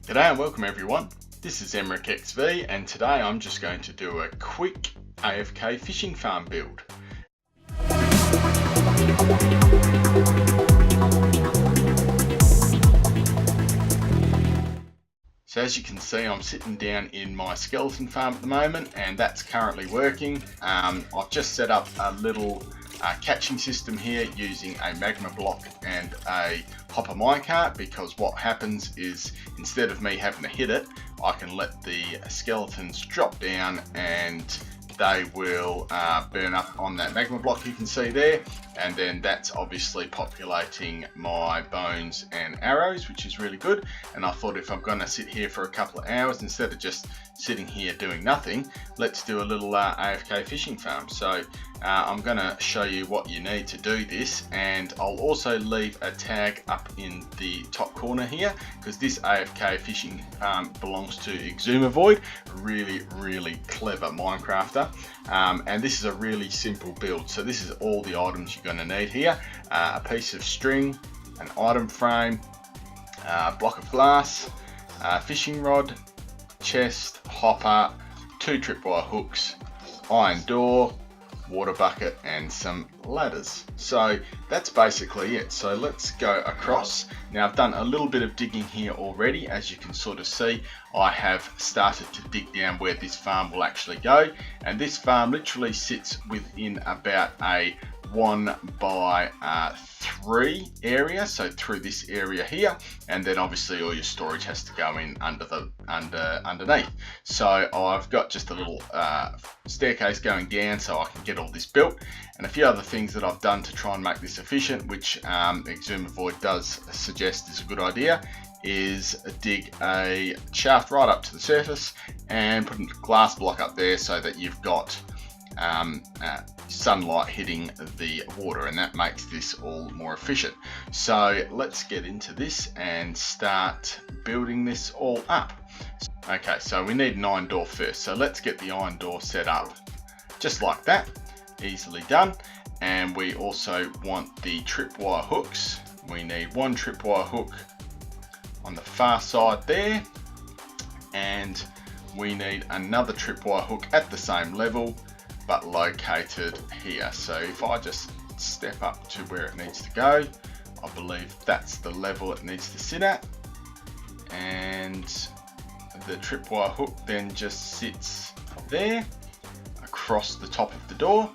G'day and welcome everyone. This is Emrick XV and today I'm just going to do a quick AFK Fishing Farm build. So as you can see, I'm sitting down in my skeleton farm at the moment and that's currently working. I've just set up a little catching system here using a magma block and a hopper minecart, because what happens is instead of me having to hit it, I can let the skeletons drop down and they will burn up on that magma block you can see there, and then that's obviously populating my bones and arrows, which is really good. And I thought, if I'm going to sit here for a couple of hours instead of just sitting here doing nothing, let's do a little AFK fishing farm. So I'm going to show you what you need to do this, and I'll also leave a tag up in the top corner here, because this AFK fishing farm belongs to Exumavoid, really clever Minecrafter, and this is a really simple build. So this is all the items you're going to need here: a piece of string, an item frame, a block of glass, a fishing rod, chest, hopper, 2 tripwire hooks, iron door, water bucket, and some ladders. So that's basically it. So let's go across. Now I've done a little bit of digging here already. As you can sort of see, I have started to dig down where this farm will actually go, and this farm literally sits within about a 1 by 3 area, so through this area here, and then obviously all your storage has to go in underneath. So I've got just a little staircase going down so I can get all this built, and a few other things that I've done to try and make this efficient, which Exumavoid does suggest is a good idea, is dig a shaft right up to the surface and put a glass block up there so that you've got sunlight hitting the water, and that makes this all more efficient. So let's get into this and start building this all up. Okay, so we need an iron door first, so let's get the iron door set up just like that, easily done. And we also want the tripwire hooks. We need 1 tripwire hook on the far side there, and we need another tripwire hook at the same level but located here. So if I just step up to where it needs to go, I believe that's the level it needs to sit at, and the tripwire hook then just sits there across the top of the door.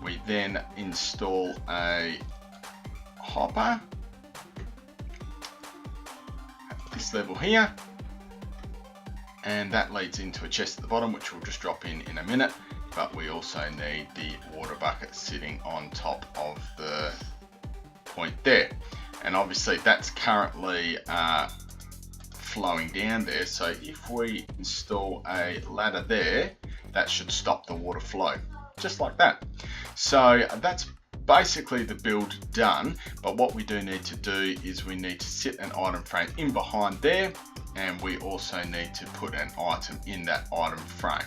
We then install a hopper at this level here, and that leads into a chest at the bottom, which we'll just drop in a minute. But we also need the water bucket sitting on top of the point there, and obviously that's currently flowing down there. So if we install a ladder there, that should stop the water flow, just like that. So that's basically the build done. But what we do need to do is we need to sit an item frame in behind there, and we also need to put an item in that item frame,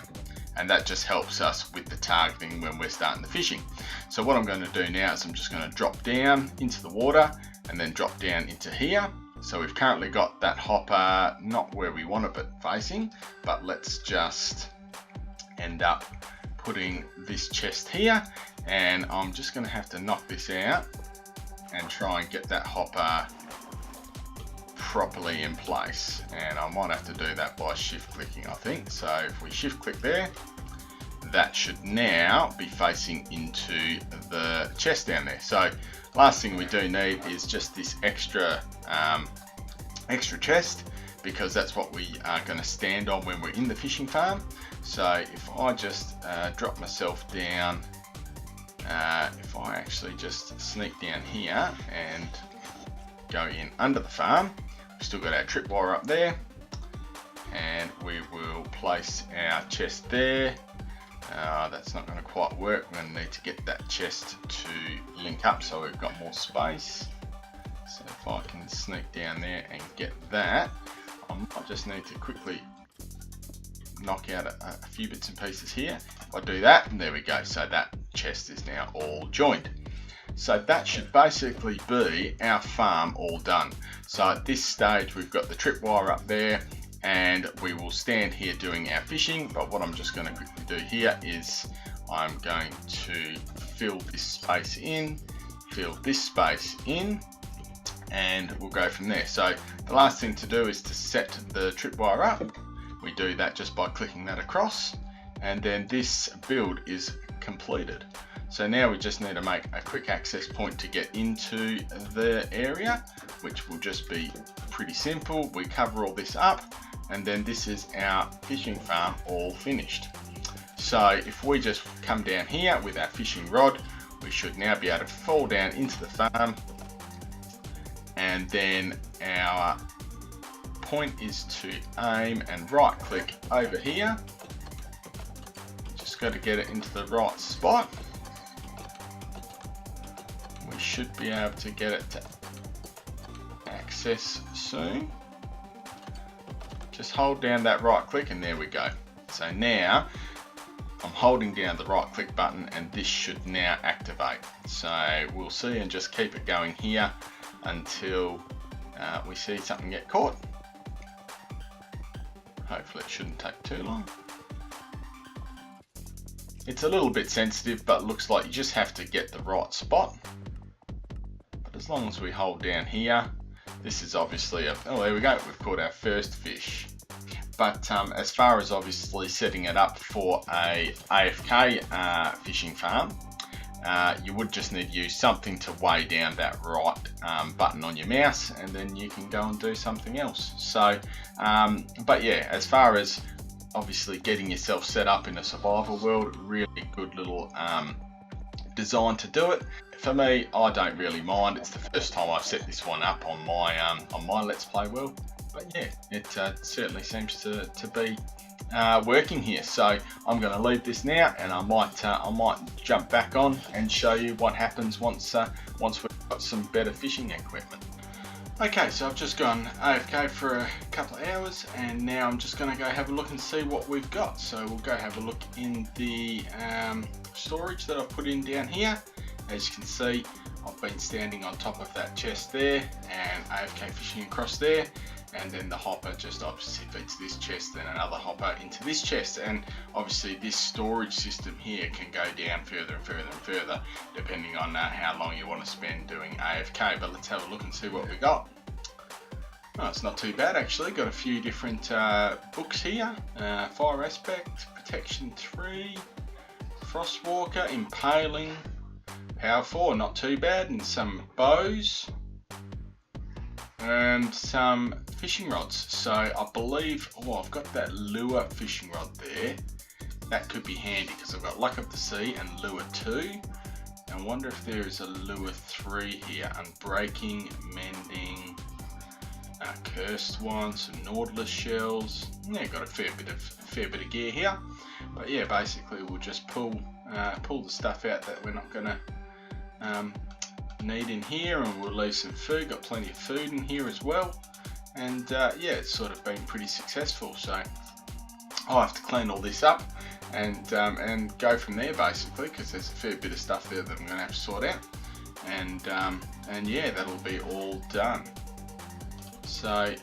and that just helps us with the targeting when we're starting the fishing. So what I'm going to do now is I'm just going to drop down into the water and then drop down into here. So we've currently got that hopper not where we want it but facing, but let's just end up putting this chest here, and I'm just going to have to knock this out and try and get that hopper properly in place, and I might have to do that by shift clicking, I think. So if we shift click there, that should now be facing into the chest down there. So last thing we do need is just this extra chest, because that's what we are going to stand on when we're in the fishing farm. So if I just drop myself down, if I actually just sneak down here and go in under the farm, we've still got our tripwire up there, and we will place our chest there. That's not going to quite work. We're going to need to get that chest to link up so we've got more space. So if I can sneak down there and get that, I might just need to quickly knock out a few bits and pieces here. If I do that, and there we go. So that chest is now all joined. So that should basically be our farm all done. So at this stage we've got the tripwire up there, and we will stand here doing our fishing. But what I'm just going to quickly do here is I'm going to fill this space in, fill this space in, and we'll go from there. So the last thing to do is to set the tripwire up. We do that just by clicking that across, and then this build is completed. So now we just need to make a quick access point to get into the area, which will just be pretty simple. We cover all this up, and then this is our fishing farm all finished. So if we just come down here with our fishing rod, we should now be able to fall down into the farm, and then our point is to aim and right click over here. Just got to get it into the right spot. We should be able to get it to access soon. Just hold down that right click, and there we go. So now I'm holding down the right click button, and this should now activate. So we'll see, and just keep it going here until we see something get caught. Hopefully it shouldn't take too long. It's a little bit sensitive, but looks like you just have to get the right spot. But as long as we hold down here, this is obviously oh, there we go, we've caught our first fish. But as far as obviously setting it up for a AFK fishing farm, you would just need to use something to weigh down that right button on your mouse, and then you can go and do something else. So, but yeah, as far as obviously getting yourself set up in a survival world, really good little design to do it. For me, I don't really mind. It's the first time I've set this one up on my Let's Play world. But yeah, it certainly seems to be working here. So I'm going to leave this now, and I might jump back on and show you what happens once we've got some better fishing equipment. Okay, so I've just gone AFK for a couple of hours, and now I'm just going to go have a look and see what we've got. So we'll go have a look in the storage that I've put in down here. As you can see, I've been standing on top of that chest there, and AFK fishing across there. And then the hopper just obviously feeds this chest, then another hopper into this chest, and obviously this storage system here can go down further and further and further depending on how long you want to spend doing AFK. But let's have a look and see what we got. Oh, it's not too bad actually. Got a few different books here. Fire Aspect, Protection 3, Frostwalker, Impaling, Power 4, not too bad, and some bows, and some fishing rods. So I believe, oh, I've got that lure fishing rod there. That could be handy because I've got Luck of the Sea and Lure 2. I wonder if there is a Lure 3 here. Unbreaking, Mending, Cursed one, some Nautilus shells. Yeah, got a fair bit of gear here. But yeah, basically we'll just pull the stuff out that we're not gonna need in here, and we'll leave some food. Got plenty of food in here as well, and yeah, it's sort of been pretty successful. So I'll have to clean all this up and go from there basically, because there's a fair bit of stuff there that I'm going to have to sort out, and yeah, that'll be all done. So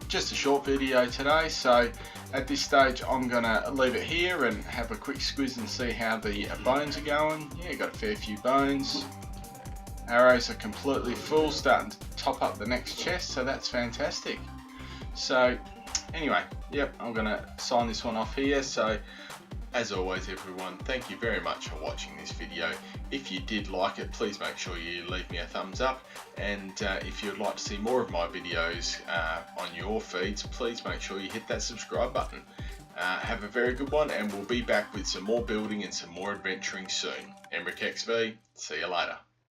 just a short video today. So at this stage I'm gonna leave it here and have a quick squiz and see how the bones are going. Yeah, got a fair few bones. Arrows are completely full, starting to top up the next chest, so that's fantastic. So anyway, yep, I'm gonna sign this one off here. So as always everyone, thank you very much for watching this video. If you did like it, please make sure you leave me a thumbs up, and if you'd like to see more of my videos on your feeds, please make sure you hit that subscribe button. Have a very good one, and we'll be back with some more building and some more adventuring soon. Emrick XV, see you later.